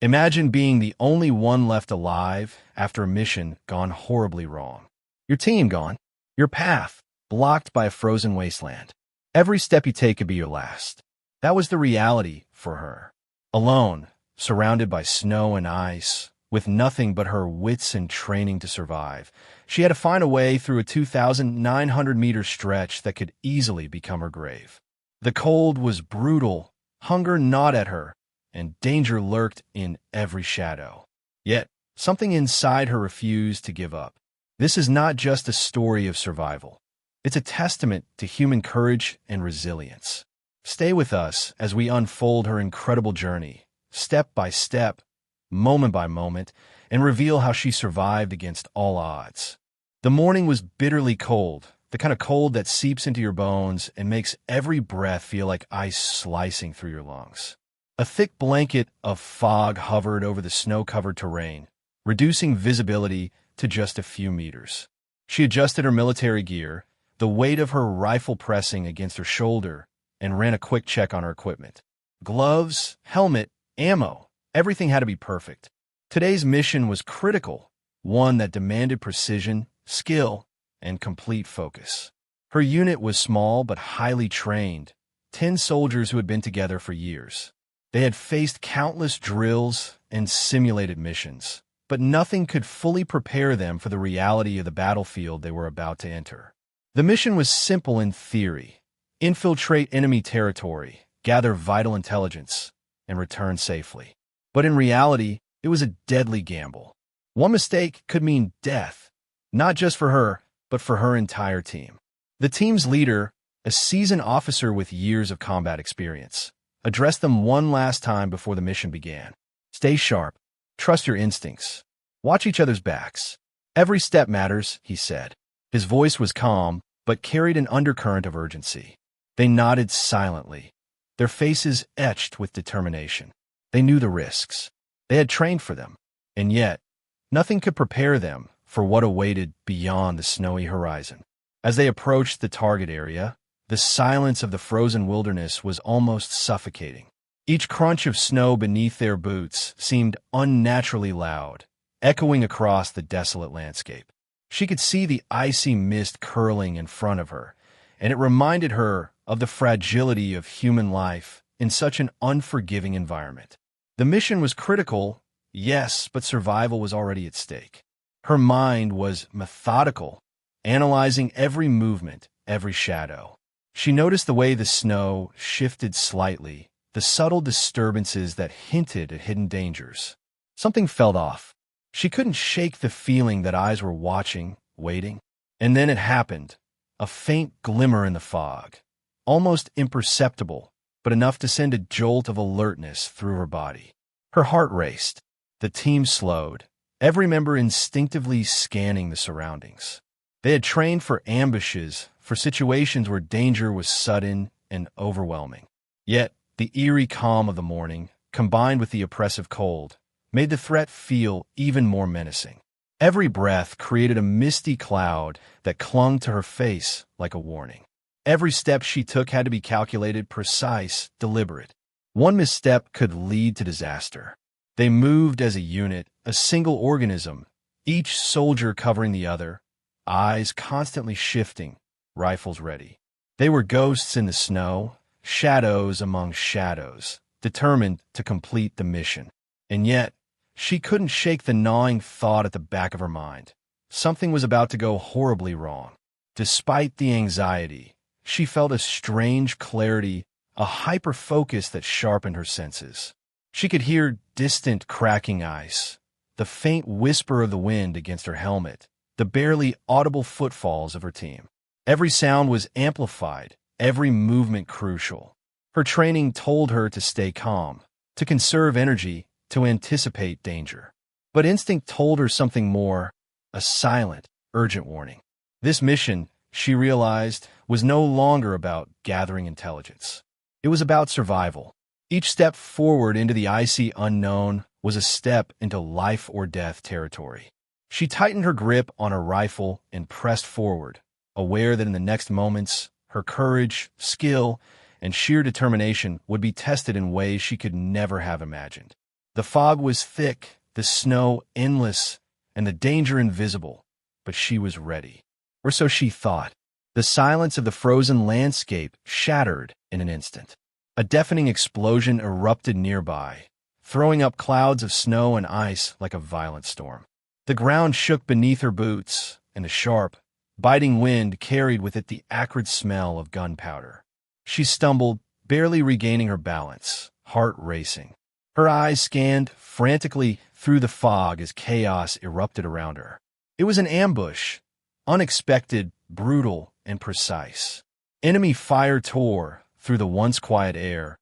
Imagine being the only one left alive after a mission gone horribly wrong. Your team gone. Your path blocked by a frozen wasteland. Every step you take could be your last. That was the reality for her. Alone, surrounded by snow and ice, with nothing but her wits and training to survive, she had to find a way through a 2,900-meter stretch that could easily become her grave. The cold was brutal, hunger gnawed at her, and danger lurked in every shadow. Yet, something inside her refused to give up. This is not just a story of survival. It's a testament to human courage and resilience. Stay with us as we unfold her incredible journey, step by step, moment by moment, and reveal how she survived against all odds. The morning was bitterly cold, the kind of cold that seeps into your bones and makes every breath feel like ice slicing through your lungs. A thick blanket of fog hovered over the snow-covered terrain, reducing visibility to just a few meters. She adjusted her military gear, the weight of her rifle pressing against her shoulder, and ran a quick check on her equipment. Gloves, helmet, ammo, everything had to be perfect. Today's mission was critical, one that demanded precision, skill, and complete focus. Her unit was small but highly trained, 10 soldiers who had been together for years. They had faced countless drills and simulated missions, but nothing could fully prepare them for the reality of the battlefield they were about to enter. The mission was simple in theory: infiltrate enemy territory, gather vital intelligence, and return safely. But in reality, it was a deadly gamble. One mistake could mean death, not just for her, but for her entire team. The team's leader, a seasoned officer with years of combat experience, addressed them one last time before the mission began. Stay sharp. Trust your instincts. Watch each other's backs. Every step matters, he said. His voice was calm, but carried an undercurrent of urgency. They nodded silently, their faces etched with determination. They knew the risks. They had trained for them. And yet, nothing could prepare them for what awaited beyond the snowy horizon. As they approached the target area, the silence of the frozen wilderness was almost suffocating. Each crunch of snow beneath their boots seemed unnaturally loud, echoing across the desolate landscape. She could see the icy mist curling in front of her, and it reminded her of the fragility of human life in such an unforgiving environment. The mission was critical, yes, but survival was already at stake. Her mind was methodical, analyzing every movement, every shadow. She noticed the way the snow shifted slightly, the subtle disturbances that hinted at hidden dangers. Something felt off. She couldn't shake the feeling that eyes were watching, waiting. And then it happened, a faint glimmer in the fog, almost imperceptible, but enough to send a jolt of alertness through her body. Her heart raced. The team slowed, every member instinctively scanning the surroundings. They had trained for ambushes, for situations where danger was sudden and overwhelming. Yet, the eerie calm of the morning, combined with the oppressive cold, made the threat feel even more menacing. Every breath created a misty cloud that clung to her face like a warning. Every step she took had to be calculated, precise, deliberate. One misstep could lead to disaster. They moved as a unit, a single organism, each soldier covering the other, eyes constantly shifting, rifles ready. They were ghosts in the snow, shadows among shadows, determined to complete the mission. And yet, she couldn't shake the gnawing thought at the back of her mind. Something was about to go horribly wrong. Despite the anxiety, she felt a strange clarity, a hyper-focus that sharpened her senses. She could hear distant cracking ice, the faint whisper of the wind against her helmet, the barely audible footfalls of her team. Every sound was amplified, every movement crucial. Her training told her to stay calm, to conserve energy, to anticipate danger. But instinct told her something more, a silent, urgent warning. This mission, she realized, was no longer about gathering intelligence. It was about survival. Each step forward into the icy unknown was a step into life-or-death territory. She tightened her grip on her rifle and pressed forward, aware that in the next moments, her courage, skill, and sheer determination would be tested in ways she could never have imagined. The fog was thick, the snow endless, and the danger invisible, but she was ready. Or so she thought. The silence of the frozen landscape shattered in an instant. A deafening explosion erupted nearby, throwing up clouds of snow and ice like a violent storm. The ground shook beneath her boots, and the sharp, biting wind carried with it the acrid smell of gunpowder. She stumbled, barely regaining her balance, heart racing. Her eyes scanned frantically through the fog as chaos erupted around her. It was an ambush, unexpected, brutal, and precise. Enemy fire tore through the once quiet air,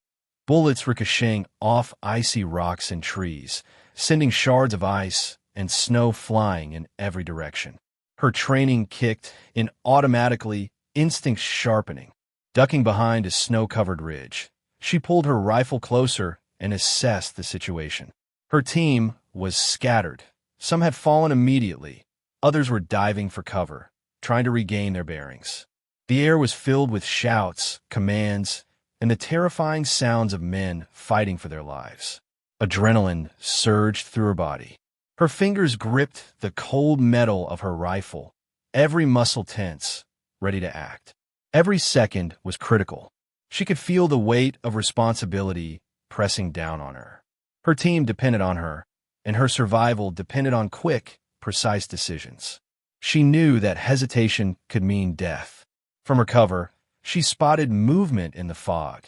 bullets ricocheting off icy rocks and trees, sending shards of ice and snow flying in every direction. Her training kicked in automatically, instincts sharpening. Ducking behind a snow-covered ridge, she pulled her rifle closer and assessed the situation. Her team was scattered. Some had fallen immediately. Others were diving for cover, trying to regain their bearings. The air was filled with shouts, commands, and the terrifying sounds of men fighting for their lives. Adrenaline surged through her body. Her fingers gripped the cold metal of her rifle, every muscle tense, ready to act. Every second was critical. She could feel the weight of responsibility pressing down on her. Her team depended on her, and her survival depended on quick, precise decisions. She knew that hesitation could mean death. From her cover, she spotted movement in the fog,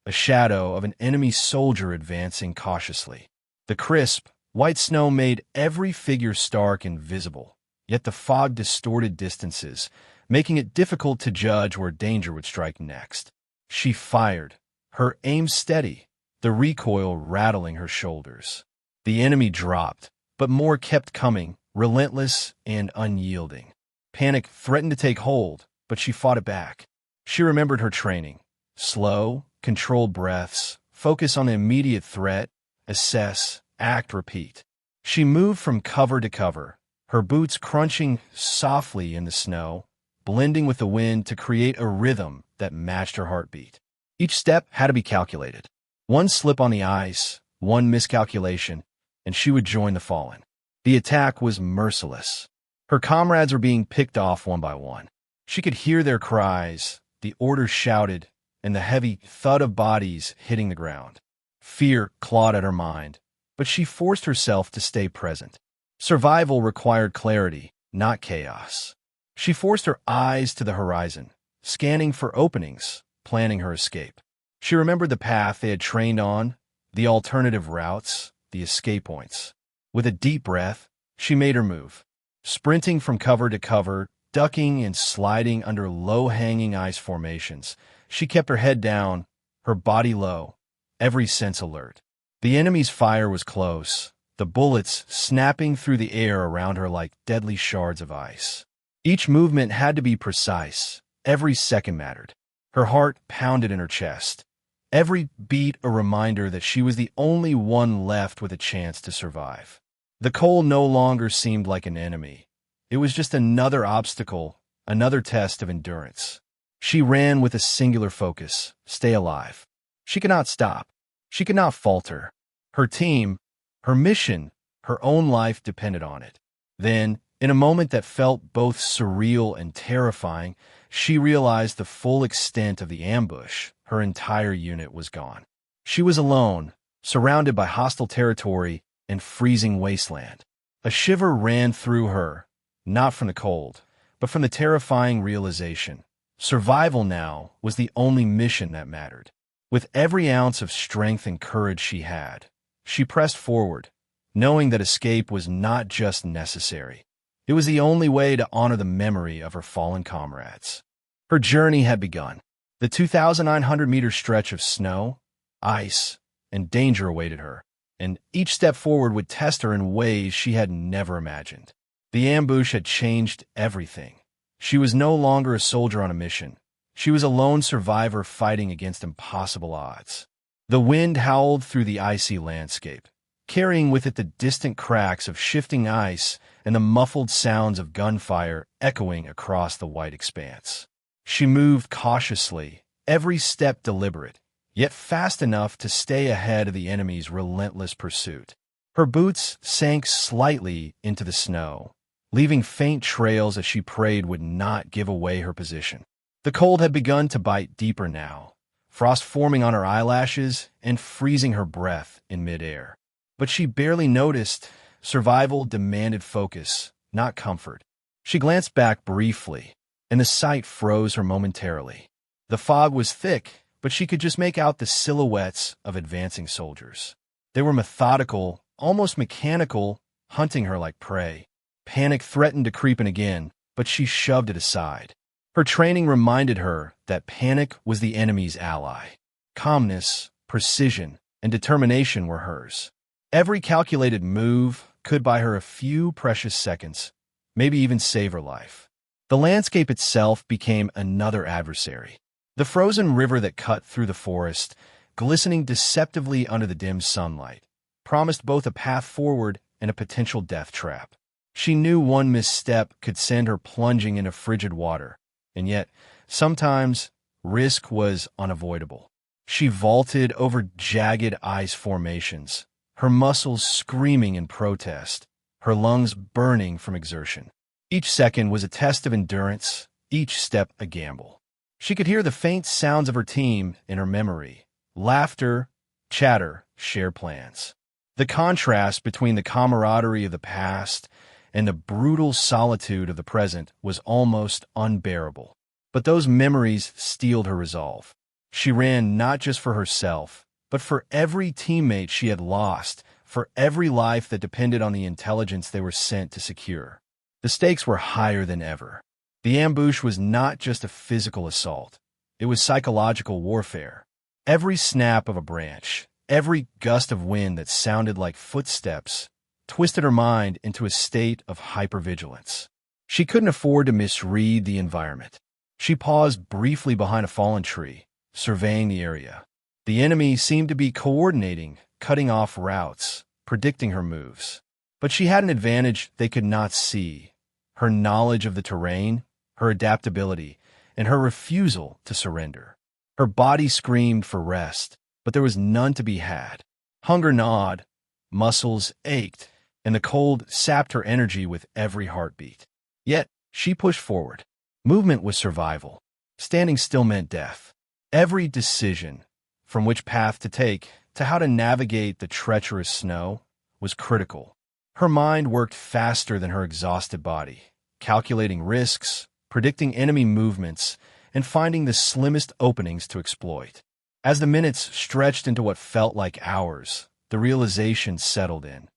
a shadow of an enemy soldier advancing cautiously. The crisp, white snow made every figure stark and visible, yet the fog distorted distances, making it difficult to judge where danger would strike next. She fired, her aim steady, the recoil rattling her shoulders. The enemy dropped, but more kept coming, relentless and unyielding. Panic threatened to take hold, but she fought it back. She remembered her training. Slow, controlled breaths, focus on the immediate threat, assess, act, repeat. She moved from cover to cover, her boots crunching softly in the snow, blending with the wind to create a rhythm that matched her heartbeat. Each step had to be calculated. One slip on the ice, one miscalculation, and she would join the fallen. The attack was merciless. Her comrades were being picked off one by one. She could hear their cries, the orders shouted, and the heavy thud of bodies hitting the ground. Fear clawed at her mind, but she forced herself to stay present. Survival required clarity, not chaos. She forced her eyes to the horizon, scanning for openings, planning her escape. She remembered the path they had trained on, the alternative routes, the escape points. With a deep breath, she made her move. Sprinting from cover to cover, ducking and sliding under low-hanging ice formations, she kept her head down, her body low, every sense alert. The enemy's fire was close, the bullets snapping through the air around her like deadly shards of ice. Each movement had to be precise. Every second mattered. Her heart pounded in her chest. Every beat a reminder that she was the only one left with a chance to survive. The cold no longer seemed like an enemy. It was just another obstacle, another test of endurance. She ran with a singular focus: stay alive. She could not stop. She could not falter. Her team, her mission, her own life depended on it. Then, in a moment that felt both surreal and terrifying, she realized the full extent of the ambush. Her entire unit was gone. She was alone, surrounded by hostile territory and freezing wasteland. A shiver ran through her, not from the cold, but from the terrifying realization. Survival now was the only mission that mattered. With every ounce of strength and courage she had, she pressed forward, knowing that escape was not just necessary. It was the only way to honor the memory of her fallen comrades. Her journey had begun. The 2,900-meter stretch of snow, ice, and danger awaited her, and each step forward would test her in ways she had never imagined. The ambush had changed everything. She was no longer a soldier on a mission. She was a lone survivor fighting against impossible odds. The wind howled through the icy landscape, carrying with it the distant cracks of shifting ice and the muffled sounds of gunfire echoing across the white expanse. She moved cautiously, every step deliberate, yet fast enough to stay ahead of the enemy's relentless pursuit. Her boots sank slightly into the snow, leaving faint trails as she prayed would not give away her position. The cold had begun to bite deeper now, frost forming on her eyelashes and freezing her breath in midair. But she barely noticed. Survival demanded focus, not comfort. She glanced back briefly, and the sight froze her momentarily. The fog was thick, but she could just make out the silhouettes of advancing soldiers. They were methodical, almost mechanical, hunting her like prey. Panic threatened to creep in again, but she shoved it aside. Her training reminded her that panic was the enemy's ally. Calmness, precision, and determination were hers. Every calculated move could buy her a few precious seconds, maybe even save her life. The landscape itself became another adversary. The frozen river that cut through the forest, glistening deceptively under the dim sunlight, promised both a path forward and a potential death trap. She knew one misstep could send her plunging into frigid water, and yet, sometimes, risk was unavoidable. She vaulted over jagged ice formations, her muscles screaming in protest, her lungs burning from exertion. Each second was a test of endurance, each step a gamble. She could hear the faint sounds of her team in her memory: laughter, chatter, shared plans. The contrast between the camaraderie of the past and the brutal solitude of the present was almost unbearable. But those memories steeled her resolve. She ran not just for herself, but for every teammate she had lost, for every life that depended on the intelligence they were sent to secure. The stakes were higher than ever. The ambush was not just a physical assault. It was psychological warfare. Every snap of a branch, every gust of wind that sounded like footsteps, twisted her mind into a state of hypervigilance. She couldn't afford to misread the environment. She paused briefly behind a fallen tree, surveying the area. The enemy seemed to be coordinating, cutting off routes, predicting her moves. But she had an advantage they could not see: her knowledge of the terrain, her adaptability, and her refusal to surrender. Her body screamed for rest, but there was none to be had. Hunger gnawed, muscles ached, and the cold sapped her energy with every heartbeat. Yet, she pushed forward. Movement was survival. Standing still meant death. Every decision, from which path to take to how to navigate the treacherous snow, was critical. Her mind worked faster than her exhausted body, calculating risks, predicting enemy movements, and finding the slimmest openings to exploit. As the minutes stretched into what felt like hours, the realization settled in.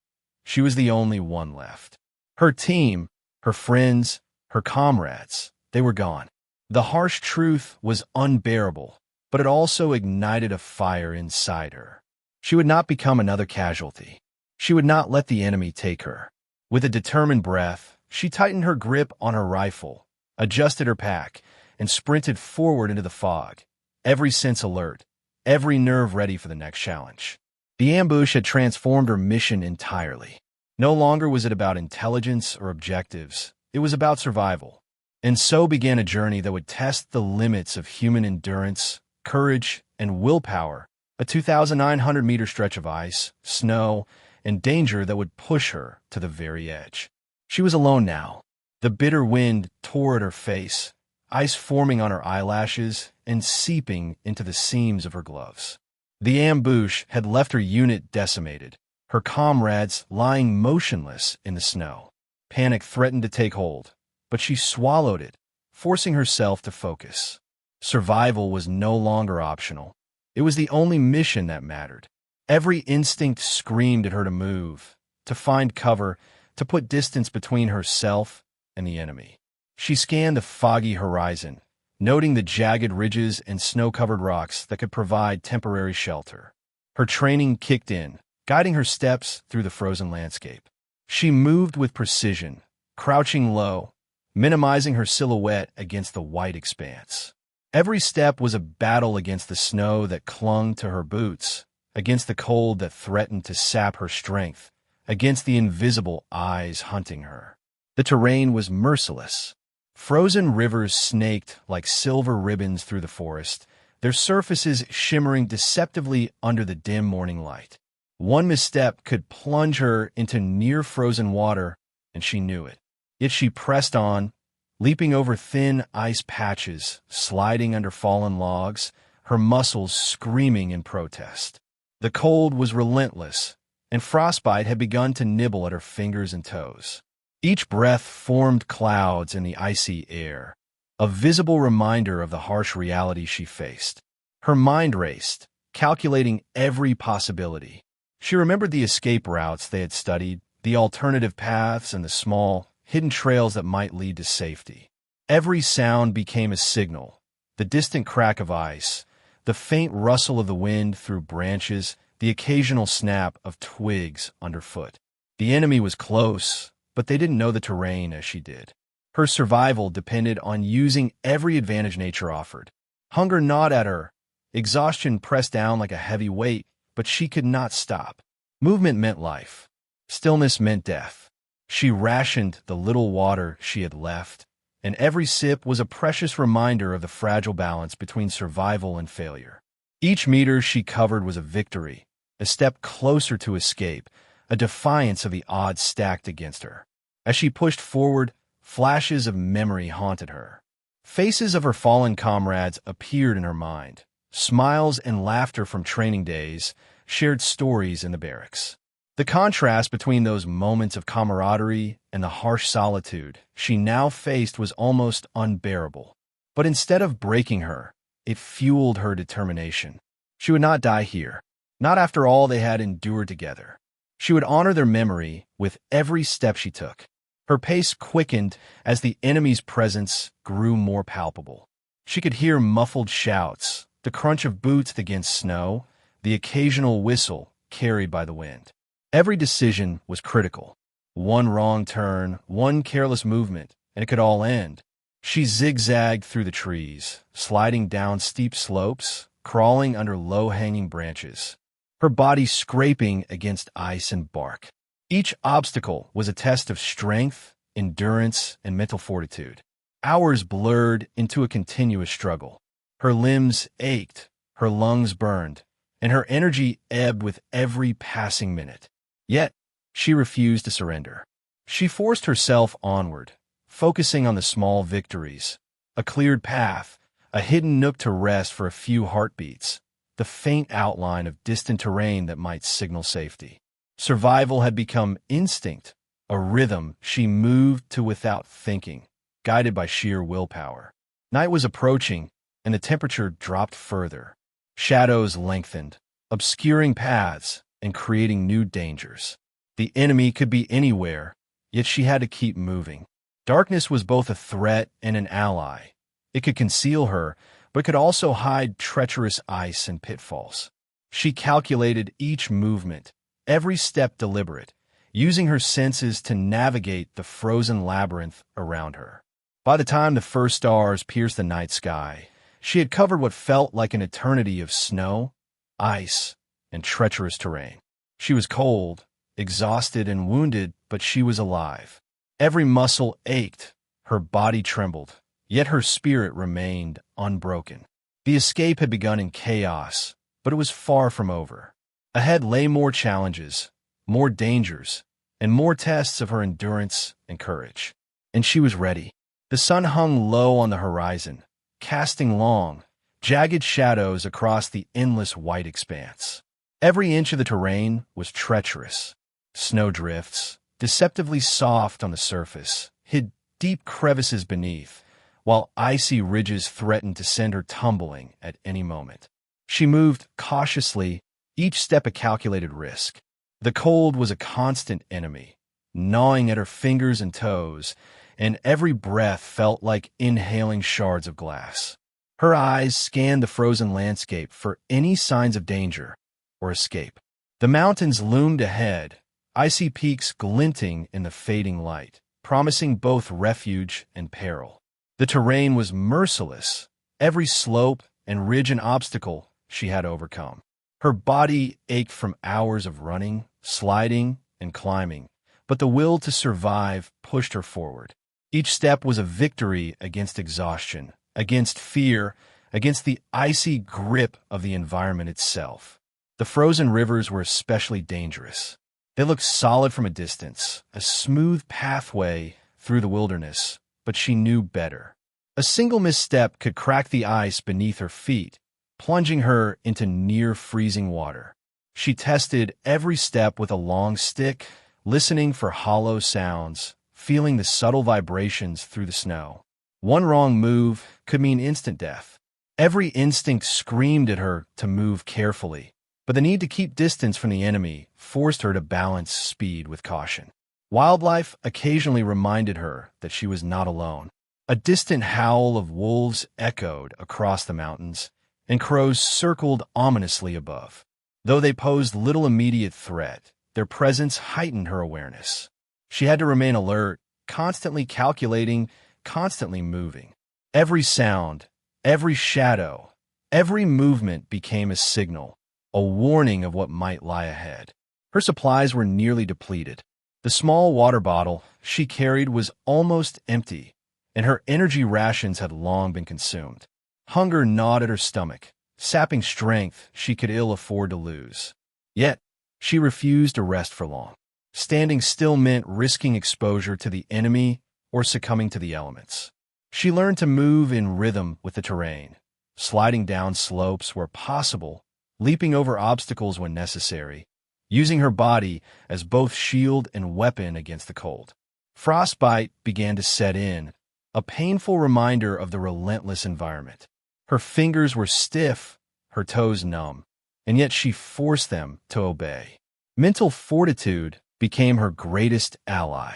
She was the only one left. Her team, her friends, her comrades, they were gone. The harsh truth was unbearable, but it also ignited a fire inside her. She would not become another casualty. She would not let the enemy take her. With a determined breath, she tightened her grip on her rifle, adjusted her pack, and sprinted forward into the fog, every sense alert, every nerve ready for the next challenge. The ambush had transformed her mission entirely. No longer was it about intelligence or objectives. It was about survival. And so began a journey that would test the limits of human endurance, courage, and willpower, a 2,900-meter stretch of ice, snow, and danger that would push her to the very edge. She was alone now. The bitter wind tore at her face, ice forming on her eyelashes and seeping into the seams of her gloves. The ambush had left her unit decimated, her comrades lying motionless in the snow. Panic threatened to take hold, but she swallowed it, forcing herself to focus. Survival was no longer optional. It was the only mission that mattered. Every instinct screamed at her to move, to find cover, to put distance between herself and the enemy. She scanned the foggy horizon, noting the jagged ridges and snow-covered rocks that could provide temporary shelter. Her training kicked in, guiding her steps through the frozen landscape. She moved with precision, crouching low, minimizing her silhouette against the white expanse. Every step was a battle against the snow that clung to her boots, against the cold that threatened to sap her strength, against the invisible eyes hunting her. The terrain was merciless. Frozen rivers snaked like silver ribbons through the forest, their surfaces shimmering deceptively under the dim morning light. One misstep could plunge her into near-frozen water, and she knew it. Yet she pressed on, leaping over thin ice patches, sliding under fallen logs, her muscles screaming in protest. The cold was relentless, and frostbite had begun to nibble at her fingers and toes. Each breath formed clouds in the icy air, a visible reminder of the harsh reality she faced. Her mind raced, calculating every possibility. She remembered the escape routes they had studied, the alternative paths, and the small, hidden trails that might lead to safety. Every sound became a signal: the distant crack of ice, the faint rustle of the wind through branches, the occasional snap of twigs underfoot. The enemy was close, but they didn't know the terrain as she did. Her survival depended on using every advantage nature offered. Hunger gnawed at her. Exhaustion pressed down like a heavy weight, but she could not stop. Movement meant life. Stillness meant death. She rationed the little water she had left, and every sip was a precious reminder of the fragile balance between survival and failure. Each meter she covered was a victory, a step closer to escape, a defiance of the odds stacked against her. As she pushed forward, flashes of memory haunted her. Faces of her fallen comrades appeared in her mind. Smiles and laughter from training days, shared stories in the barracks. The contrast between those moments of camaraderie and the harsh solitude she now faced was almost unbearable. But instead of breaking her, it fueled her determination. She would not die here, not after all they had endured together. She would honor their memory with every step she took. Her pace quickened as the enemy's presence grew more palpable. She could hear muffled shouts, the crunch of boots against snow, the occasional whistle carried by the wind. Every decision was critical. One wrong turn, one careless movement, and it could all end. She zigzagged through the trees, sliding down steep slopes, crawling under low-hanging branches, her body scraping against ice and bark. Each obstacle was a test of strength, endurance, and mental fortitude. Hours blurred into a continuous struggle. Her limbs ached, her lungs burned, and her energy ebbed with every passing minute. Yet, she refused to surrender. She forced herself onward, focusing on the small victories: a cleared path, a hidden nook to rest for a few heartbeats, the faint outline of distant terrain that might signal safety. Survival had become instinct, a rhythm she moved to without thinking, guided by sheer willpower. Night was approaching, and the temperature dropped further. Shadows lengthened, obscuring paths and creating new dangers. The enemy could be anywhere, yet she had to keep moving. Darkness was both a threat and an ally. It could conceal her, but could also hide treacherous ice and pitfalls. She calculated each movement, every step deliberate, using her senses to navigate the frozen labyrinth around her. By the time the first stars pierced the night sky, she had covered what felt like an eternity of snow, ice, and treacherous terrain. She was cold, exhausted, and wounded, but she was alive. Every muscle ached, her body trembled, yet her spirit remained unbroken. The escape had begun in chaos, but it was far from over. Ahead lay more challenges, more dangers, and more tests of her endurance and courage. And she was ready. The sun hung low on the horizon, casting long, jagged shadows across the endless white expanse. Every inch of the terrain was treacherous. Snowdrifts, deceptively soft on the surface, hid deep crevices beneath, while icy ridges threatened to send her tumbling at any moment. She moved cautiously, each step a calculated risk. The cold was a constant enemy, gnawing at her fingers and toes, and every breath felt like inhaling shards of glass. Her eyes scanned the frozen landscape for any signs of danger or escape. The mountains loomed ahead, icy peaks glinting in the fading light, promising both refuge and peril. The terrain was merciless, every slope and ridge and obstacle she had overcome. Her body ached from hours of running, sliding, and climbing, but the will to survive pushed her forward. Each step was a victory against exhaustion, against fear, against the icy grip of the environment itself. The frozen rivers were especially dangerous. They looked solid from a distance, a smooth pathway through the wilderness, but she knew better. A single misstep could crack the ice beneath her feet, plunging her into near-freezing water. She tested every step with a long stick, listening for hollow sounds, feeling the subtle vibrations through the snow. One wrong move could mean instant death. Every instinct screamed at her to move carefully, but the need to keep distance from the enemy forced her to balance speed with caution. Wildlife occasionally reminded her that she was not alone. A distant howl of wolves echoed across the mountains, and crows circled ominously above. Though they posed little immediate threat, their presence heightened her awareness. She had to remain alert, constantly calculating, constantly moving. Every sound, every shadow, every movement became a signal, a warning of what might lie ahead. Her supplies were nearly depleted. The small water bottle she carried was almost empty, and her energy rations had long been consumed. Hunger gnawed at her stomach, sapping strength she could ill afford to lose. Yet, she refused to rest for long. Standing still meant risking exposure to the enemy or succumbing to the elements. She learned to move in rhythm with the terrain, sliding down slopes where possible, leaping over obstacles when necessary, using her body as both shield and weapon against the cold. Frostbite began to set in, a painful reminder of the relentless environment. Her fingers were stiff, her toes numb, and yet she forced them to obey. Mental fortitude became her greatest ally.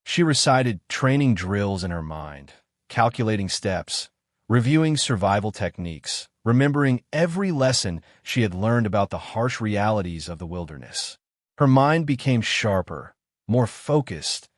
She recited training drills in her mind, calculating steps, reviewing survival techniques, remembering every lesson she had learned about the harsh realities of the wilderness. Her mind became sharper, more focused,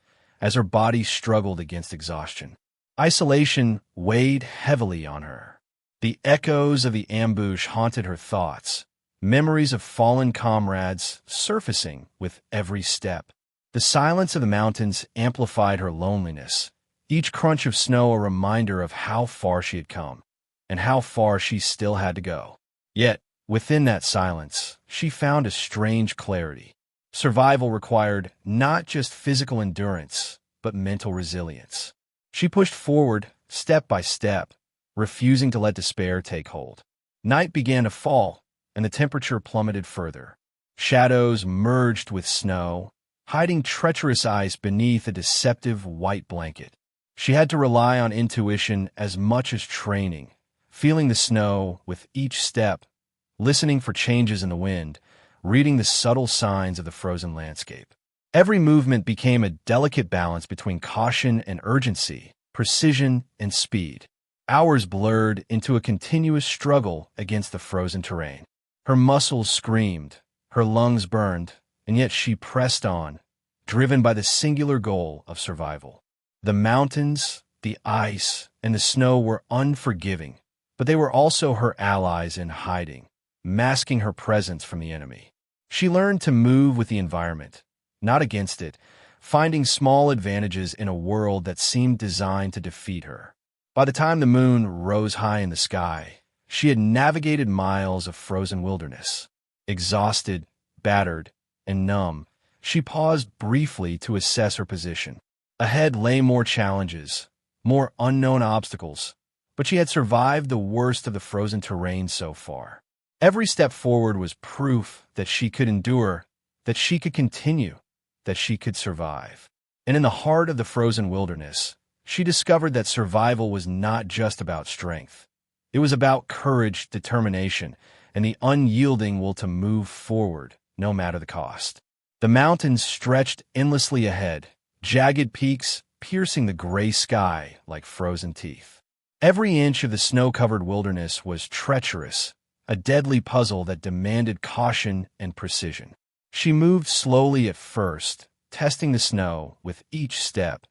as her body struggled against exhaustion. Isolation weighed heavily on her. The echoes of the ambush haunted her thoughts, memories of fallen comrades surfacing with every step. The silence of the mountains amplified her loneliness, each crunch of snow a reminder of how far she had come, and how far she still had to go. Yet, within that silence, she found a strange clarity. Survival required not just physical endurance, but mental resilience. She pushed forward, step by step, refusing to let despair take hold. Night began to fall, and the temperature plummeted further. Shadows merged with snow, hiding treacherous ice beneath a deceptive white blanket. She had to rely on intuition as much as training, feeling the snow with each step, listening for changes in the wind, reading the subtle signs of the frozen landscape. Every movement became a delicate balance between caution and urgency, precision and speed. Hours blurred into a continuous struggle against the frozen terrain. Her muscles screamed, her lungs burned, and yet she pressed on, driven by the singular goal of survival. The mountains, the ice, and the snow were unforgiving, but they were also her allies in hiding, masking her presence from the enemy. She learned to move with the environment, not against it, finding small advantages in a world that seemed designed to defeat her. By the time the moon rose high in the sky, she had navigated miles of frozen wilderness. Exhausted, battered, and numb, she paused briefly to assess her position. Ahead lay more challenges, more unknown obstacles, but she had survived the worst of the frozen terrain so far. Every step forward was proof that she could endure, that she could continue, that she could survive. And in the heart of the frozen wilderness, she discovered that survival was not just about strength. It was about courage, determination, and the unyielding will to move forward, no matter the cost. The mountains stretched endlessly ahead, jagged peaks piercing the gray sky like frozen teeth. Every inch of the snow-covered wilderness was treacherous, a deadly puzzle that demanded caution and precision. She moved slowly at first, testing the snow with each step,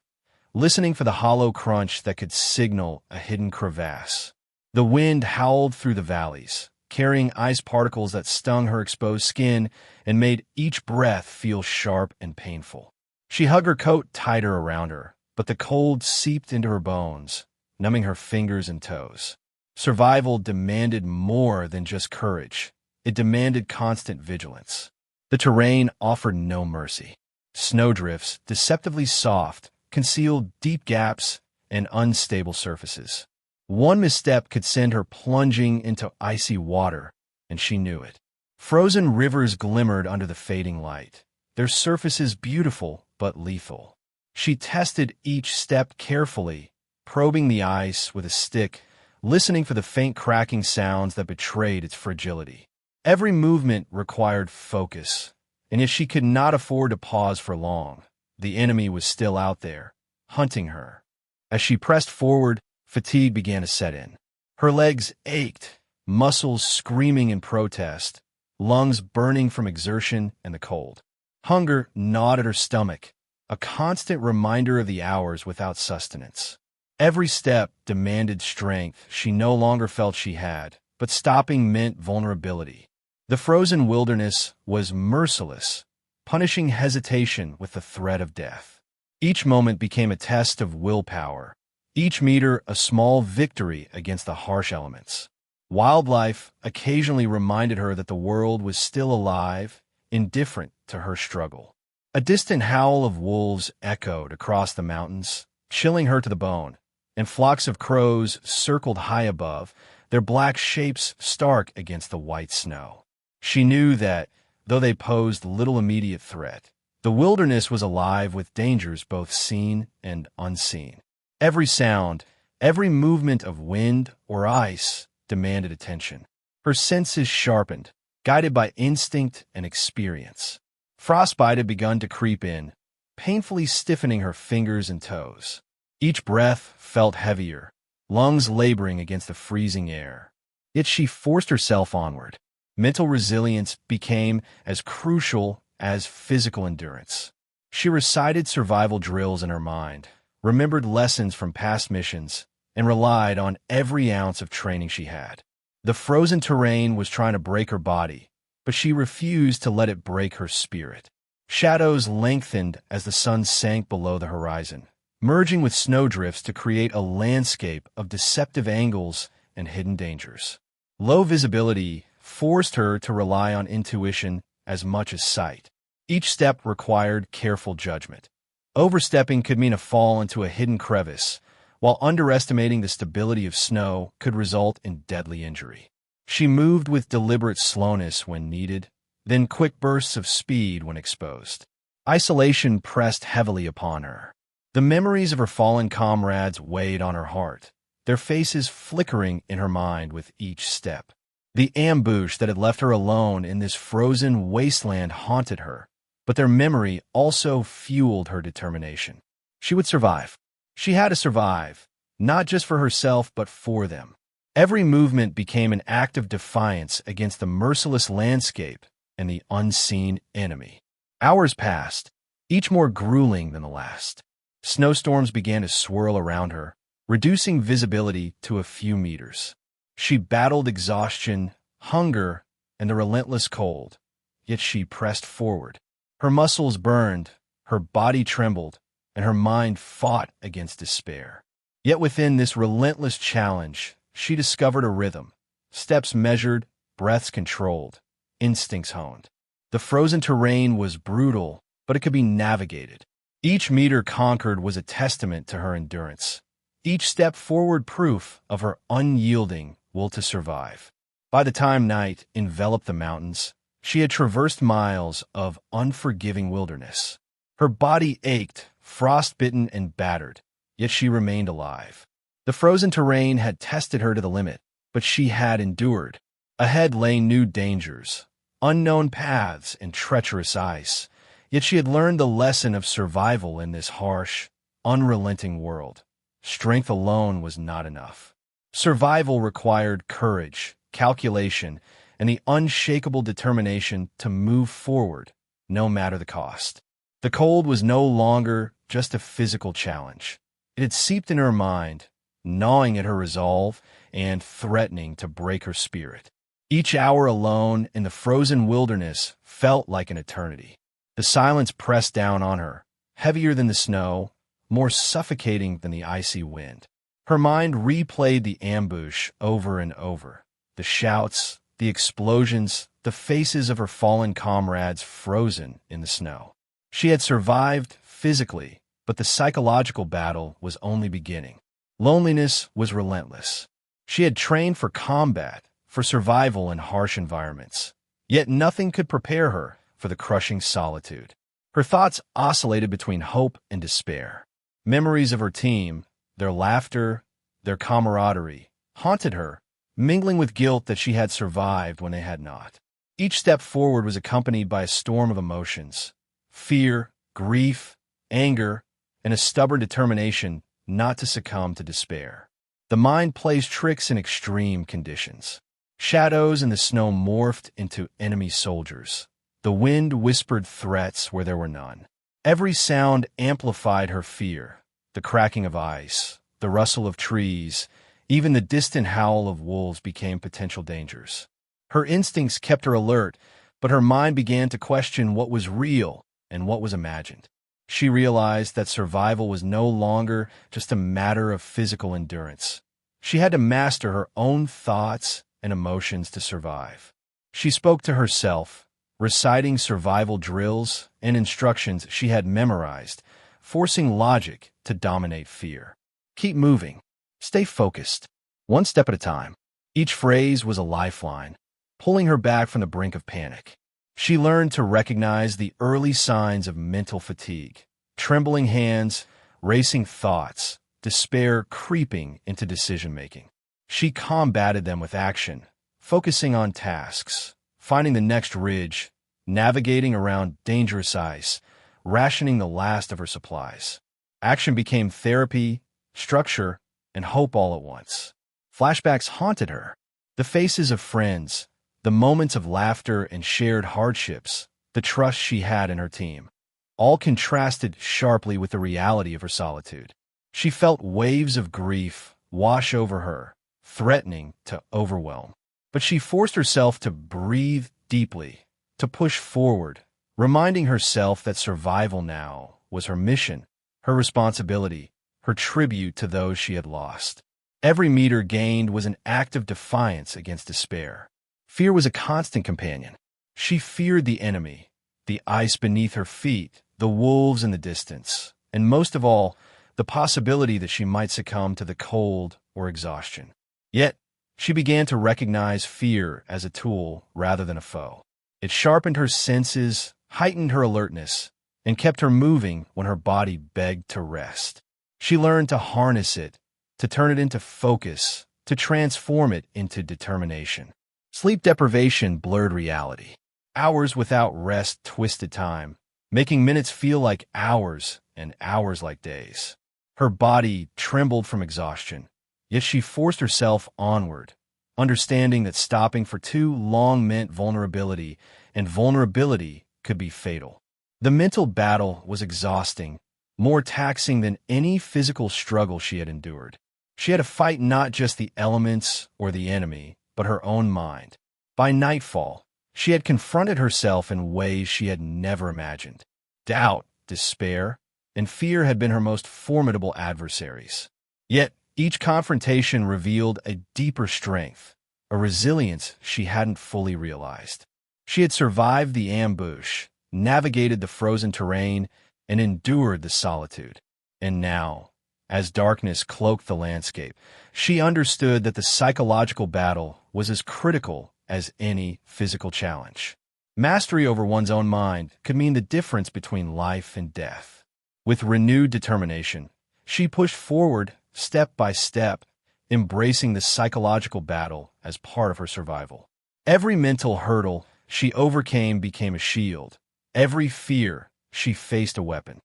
listening for the hollow crunch that could signal a hidden crevasse. The wind howled through the valleys, carrying ice particles that stung her exposed skin and made each breath feel sharp and painful. She hugged her coat tighter around her, but the cold seeped into her bones, numbing her fingers and toes. Survival demanded more than just courage. It demanded constant vigilance. The terrain offered no mercy. Snowdrifts, deceptively soft, concealed deep gaps and unstable surfaces. One misstep could send her plunging into icy water, and she knew it. Frozen rivers glimmered under the fading light, their surfaces beautiful but lethal. She tested each step carefully, probing the ice with a stick, listening for the faint cracking sounds that betrayed its fragility. Every movement required focus, and yet she could not afford to pause for long. The enemy was still out there, hunting her. As she pressed forward, fatigue began to set in. Her legs ached, muscles screaming in protest, lungs burning from exertion and the cold. Hunger gnawed at her stomach, a constant reminder of the hours without sustenance. Every step demanded strength she no longer felt she had, but stopping meant vulnerability. The frozen wilderness was merciless, punishing hesitation with the threat of death. Each moment became a test of willpower, each meter a small victory against the harsh elements. Wildlife occasionally reminded her that the world was still alive, indifferent to her struggle. A distant howl of wolves echoed across the mountains, chilling her to the bone, and flocks of crows circled high above, their black shapes stark against the white snow. She knew that, though they posed little immediate threat, the wilderness was alive with dangers both seen and unseen. Every sound, every movement of wind or ice demanded attention. Her senses sharpened, guided by instinct and experience. Frostbite had begun to creep in, painfully stiffening her fingers and toes. Each breath felt heavier, lungs laboring against the freezing air. Yet she forced herself onward. Mental resilience became as crucial as physical endurance. She recited survival drills in her mind, remembered lessons from past missions, and relied on every ounce of training she had. The frozen terrain was trying to break her body, but she refused to let it break her spirit. Shadows lengthened as the sun sank below the horizon, merging with snowdrifts to create a landscape of deceptive angles and hidden dangers. Low visibility forced her to rely on intuition as much as sight. Each step required careful judgment. Overstepping could mean a fall into a hidden crevice, while underestimating the stability of snow could result in deadly injury. She moved with deliberate slowness when needed, then quick bursts of speed when exposed. Isolation pressed heavily upon her. The memories of her fallen comrades weighed on her heart, their faces flickering in her mind with each step. The ambush that had left her alone in this frozen wasteland haunted her, but their memory also fueled her determination. She would survive. She had to survive, not just for herself but for them. Every movement became an act of defiance against the merciless landscape and the unseen enemy. Hours passed, each more grueling than the last. Snowstorms began to swirl around her, reducing visibility to a few meters. She battled exhaustion, hunger, and the relentless cold, yet she pressed forward. Her muscles burned, her body trembled, and her mind fought against despair. Yet within this relentless challenge, she discovered a rhythm, steps measured, breaths controlled, instincts honed. The frozen terrain was brutal, but it could be navigated. Each meter conquered was a testament to her endurance. Each step forward proof of her unyielding will to survive. By the time night enveloped the mountains, she had traversed miles of unforgiving wilderness. Her body ached, frostbitten and battered, yet she remained alive. The frozen terrain had tested her to the limit, but she had endured. Ahead lay new dangers, unknown paths and treacherous ice, yet she had learned the lesson of survival in this harsh, unrelenting world. Strength alone was not enough. Survival required courage, calculation, and the unshakable determination to move forward, no matter the cost. The cold was no longer just a physical challenge. It had seeped into her mind, gnawing at her resolve and threatening to break her spirit. Each hour alone in the frozen wilderness felt like an eternity. The silence pressed down on her, heavier than the snow, more suffocating than the icy wind. Her mind replayed the ambush over and over. The shouts, the explosions, the faces of her fallen comrades frozen in the snow. She had survived physically, but the psychological battle was only beginning. Loneliness was relentless. She had trained for combat, for survival in harsh environments. Yet nothing could prepare her for the crushing solitude. Her thoughts oscillated between hope and despair. Memories of her team, their laughter, their camaraderie, haunted her, mingling with guilt that she had survived when they had not. Each step forward was accompanied by a storm of emotions: fear, grief, anger, and a stubborn determination not to succumb to despair. The mind plays tricks in extreme conditions. Shadows in the snow morphed into enemy soldiers. The wind whispered threats where there were none. Every sound amplified her fear: the cracking of ice, the rustle of trees, even the distant howl of wolves became potential dangers. Her instincts kept her alert, but her mind began to question what was real and what was imagined. She realized that survival was no longer just a matter of physical endurance. She had to master her own thoughts and emotions to survive. She spoke to herself, reciting survival drills and instructions she had memorized, forcing logic to dominate fear. Keep moving. Stay focused. One step at a time. Each phrase was a lifeline, pulling her back from the brink of panic. She learned to recognize the early signs of mental fatigue: trembling hands, racing thoughts, despair creeping into decision-making. She combated them with action, focusing on tasks, finding the next ridge, navigating around dangerous ice, rationing the last of her supplies. Action became therapy, structure, and hope all at once. Flashbacks haunted her. The faces of friends, the moments of laughter and shared hardships, the trust she had in her team, all contrasted sharply with the reality of her solitude. She felt waves of grief wash over her, threatening to overwhelm. But she forced herself to breathe deeply, to push forward, reminding herself that survival now was her mission, her responsibility, her tribute to those she had lost. Every meter gained was an act of defiance against despair. Fear was a constant companion. She feared the enemy, the ice beneath her feet, the wolves in the distance, and most of all, the possibility that she might succumb to the cold or exhaustion. Yet, she began to recognize fear as a tool rather than a foe. It sharpened her senses, heightened her alertness, and kept her moving when her body begged to rest. She learned to harness it, to turn it into focus, to transform it into determination. Sleep deprivation blurred reality. Hours without rest twisted time, making minutes feel like hours and hours like days. Her body trembled from exhaustion, yet she forced herself onward, understanding that stopping for too long meant vulnerability, and vulnerability could be fatal. The mental battle was exhausting, more taxing than any physical struggle she had endured. She had to fight not just the elements or the enemy, but her own mind. By nightfall, she had confronted herself in ways she had never imagined. Doubt, despair, and fear had been her most formidable adversaries. Yet, each confrontation revealed a deeper strength, a resilience she hadn't fully realized. She had survived the ambush, navigated the frozen terrain, and endured the solitude. And now, as darkness cloaked the landscape, she understood that the psychological battle was as critical as any physical challenge. Mastery over one's own mind could mean the difference between life and death. With renewed determination, she pushed forward step by step, embracing the psychological battle as part of her survival. Every mental hurdle she overcame became a shield. Every fear she faced a weapon.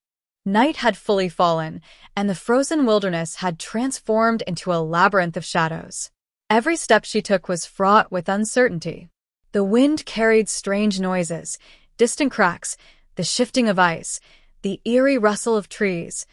Night had fully fallen, and the frozen wilderness had transformed into a labyrinth of shadows. Every step she took was fraught with uncertainty. The wind carried strange noises, distant cracks, the shifting of ice, the eerie rustle of trees,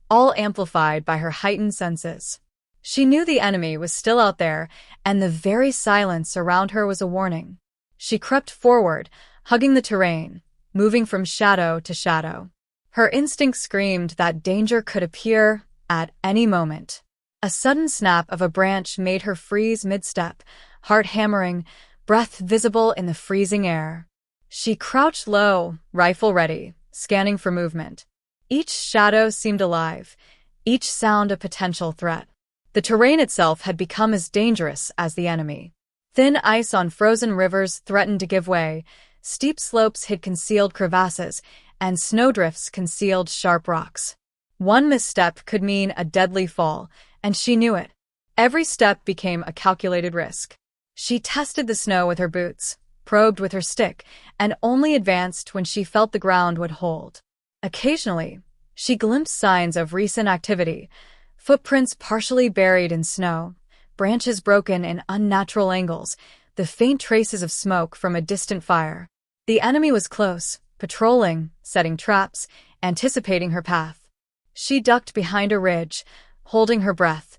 all amplified by her heightened senses. She knew the enemy was still out there, and the very silence around her was a warning. She crept forward, hugging the terrain, moving from shadow to shadow. Her instinct screamed that danger could appear at any moment. A sudden snap of a branch made her freeze mid-step, heart hammering, breath visible in the freezing air. She crouched low, rifle ready, scanning for movement. Each shadow seemed alive, each sound a potential threat. The terrain itself had become as dangerous as the enemy. Thin ice on frozen rivers threatened to give way, steep slopes hid concealed crevasses, and snowdrifts concealed sharp rocks. One misstep could mean a deadly fall, and she knew it. Every step became a calculated risk. She tested the snow with her boots, probed with her stick, and only advanced when she felt the ground would hold. Occasionally, she glimpsed signs of recent activity, footprints partially buried in snow, branches broken in unnatural angles, the faint traces of smoke from a distant fire. The enemy was close, patrolling, setting traps, anticipating her path. She ducked behind a ridge, holding her breath,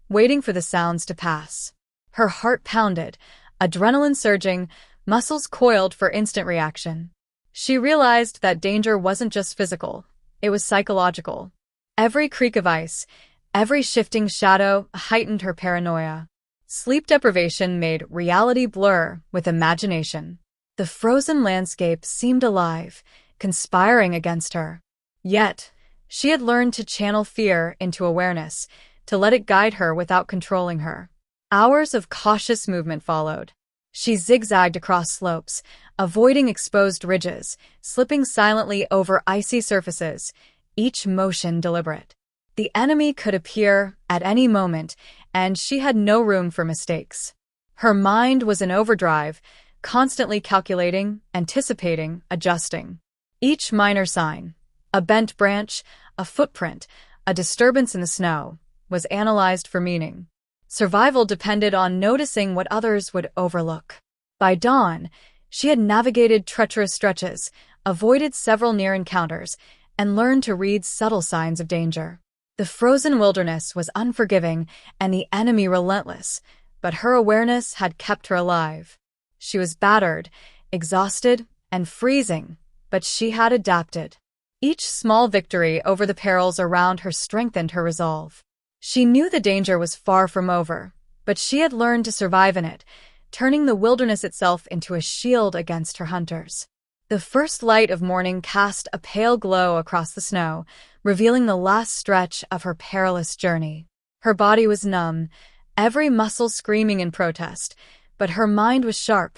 waiting for the sounds to pass. Her heart pounded, adrenaline surging, muscles coiled for instant reaction. She realized that danger wasn't just physical, it was psychological. Every creak of ice, every shifting shadow heightened her paranoia. Sleep deprivation made reality blur with imagination. The frozen landscape seemed alive, conspiring against her. Yet, she had learned to channel fear into awareness, to let it guide her without controlling her. Hours of cautious movement followed. She zigzagged across slopes, avoiding exposed ridges, slipping silently over icy surfaces, each motion deliberate. The enemy could appear at any moment, and she had no room for mistakes. Her mind was in overdrive, constantly calculating, anticipating, adjusting. Each minor sign, a bent branch, a footprint, a disturbance in the snow, was analyzed for meaning. Survival depended on noticing what others would overlook. By dawn, she had navigated treacherous stretches, avoided several near encounters, and learned to read subtle signs of danger. The frozen wilderness was unforgiving and the enemy relentless, but her awareness had kept her alive. She was battered, exhausted, and freezing, but she had adapted. Each small victory over the perils around her strengthened her resolve. She knew the danger was far from over, but she had learned to survive in it, turning the wilderness itself into a shield against her hunters. The first light of morning cast a pale glow across the snow, revealing the last stretch of her perilous journey. Her body was numb, every muscle screaming in protest, but her mind was sharp,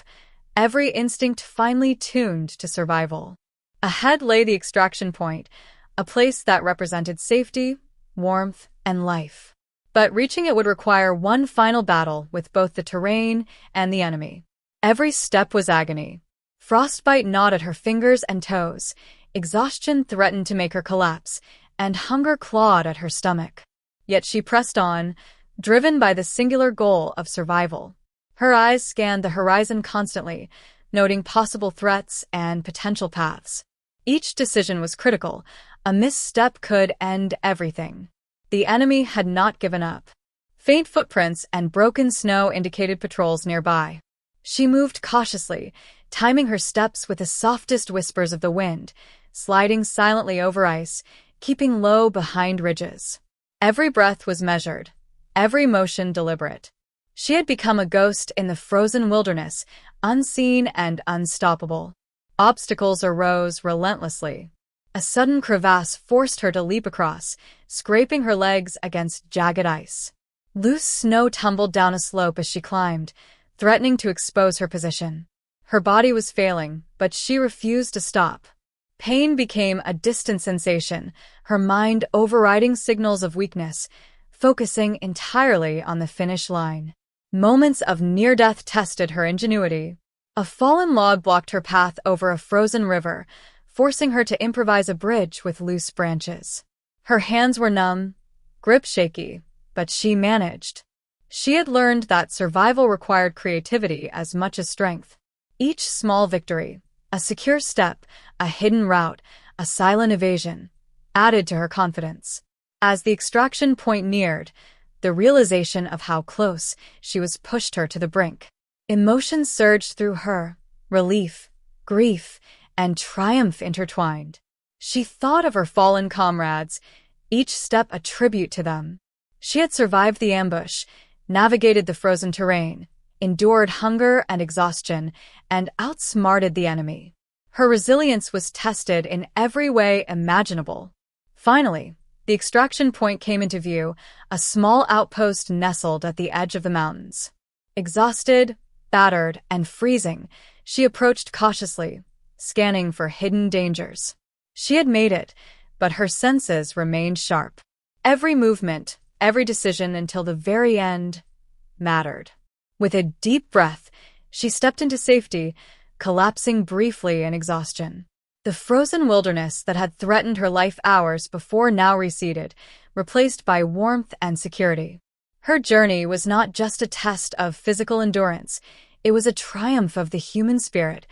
every instinct finely tuned to survival. Ahead lay the extraction point, a place that represented safety, warmth, and life. But reaching it would require one final battle with both the terrain and the enemy. Every step was agony. Frostbite gnawed at her fingers and toes, exhaustion threatened to make her collapse, and hunger clawed at her stomach. Yet she pressed on, driven by the singular goal of survival. Her eyes scanned the horizon constantly, noting possible threats and potential paths. Each decision was critical. A misstep could end everything. The enemy had not given up. Faint footprints and broken snow indicated patrols nearby. She moved cautiously, timing her steps with the softest whispers of the wind, sliding silently over ice, keeping low behind ridges. Every breath was measured, every motion deliberate. She had become a ghost in the frozen wilderness, unseen and unstoppable. Obstacles arose relentlessly. A sudden crevasse forced her to leap across, scraping her legs against jagged ice. Loose snow tumbled down a slope as she climbed, threatening to expose her position. Her body was failing, but she refused to stop. Pain became a distant sensation, her mind overriding signals of weakness, focusing entirely on the finish line. Moments of near-death tested her ingenuity. A fallen log blocked her path over a frozen river, forcing her to improvise a bridge with loose branches. Her hands were numb, grip shaky, but she managed. She had learned that survival required creativity as much as strength. Each small victory, a secure step, a hidden route, a silent evasion, added to her confidence. As the extraction point neared, the realization of how close she was pushed her to the brink. Emotions surged through her, relief, grief, and triumph intertwined. She thought of her fallen comrades, each step a tribute to them. She had survived the ambush, navigated the frozen terrain, endured hunger and exhaustion, and outsmarted the enemy. Her resilience was tested in every way imaginable. Finally, the extraction point came into view, a small outpost nestled at the edge of the mountains. Exhausted, battered, and freezing, she approached cautiously, scanning for hidden dangers. She had made it, but her senses remained sharp. Every movement, every decision until the very end mattered. With a deep breath, she stepped into safety, collapsing briefly in exhaustion. The frozen wilderness that had threatened her life hours before now receded, replaced by warmth and security. Her journey was not just a test of physical endurance, it was a triumph of the human spirit,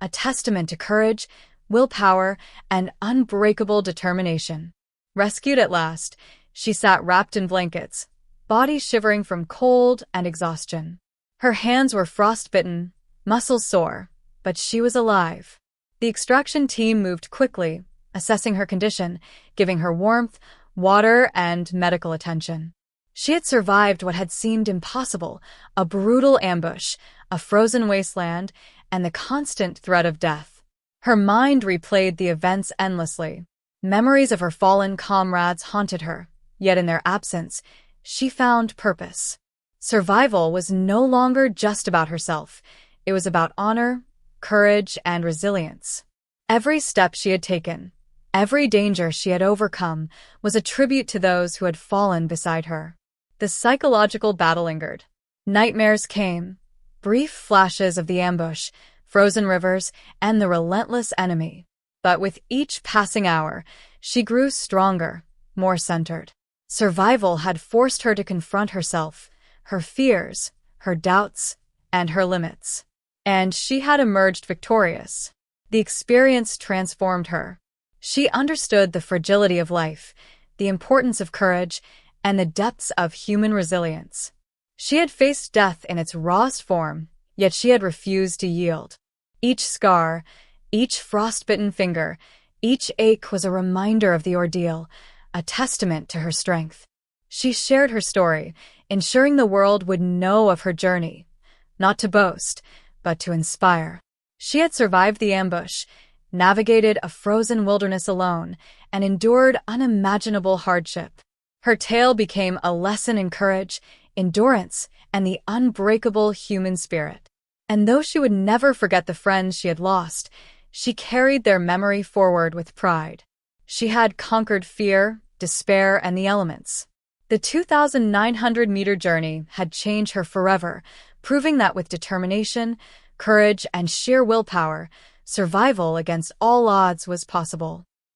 a testament to courage, willpower, and unbreakable determination. Rescued at last, she sat wrapped in blankets, body shivering from cold and exhaustion. Her hands were frostbitten, muscles sore, but she was alive. The extraction team moved quickly, assessing her condition, giving her warmth, water, and medical attention. She had survived what had seemed impossible, a brutal ambush, a frozen wasteland, and the constant threat of death. Her mind replayed the events endlessly. Memories of her fallen comrades haunted her, yet in their absence, she found purpose. Survival was no longer just about herself. It was about honor, courage, and resilience. Every step she had taken, every danger she had overcome, was a tribute to those who had fallen beside her. The psychological battle lingered. Nightmares came, brief flashes of the ambush, frozen rivers, and the relentless enemy. But with each passing hour, she grew stronger, more centered. Survival had forced her to confront herself, her fears, her doubts, and her limits. And she had emerged victorious. The experience transformed her. She understood the fragility of life, the importance of courage, and the depths of human resilience. She had faced death in its rawest form, yet she had refused to yield. Each scar, each frostbitten finger, each ache was a reminder of the ordeal, a testament to her strength. She shared her story, ensuring the world would know of her journey, not to boast, but to inspire. She had survived the ambush, navigated a frozen wilderness alone, and endured unimaginable hardship. Her tale became a lesson in courage, endurance, and the unbreakable human spirit. And though she would never forget the friends she had lost, she carried their memory forward with pride. She had conquered fear, despair, and the elements. The 2,900-meter journey had changed her forever, proving that with determination, courage, and sheer willpower, survival against all odds was possible.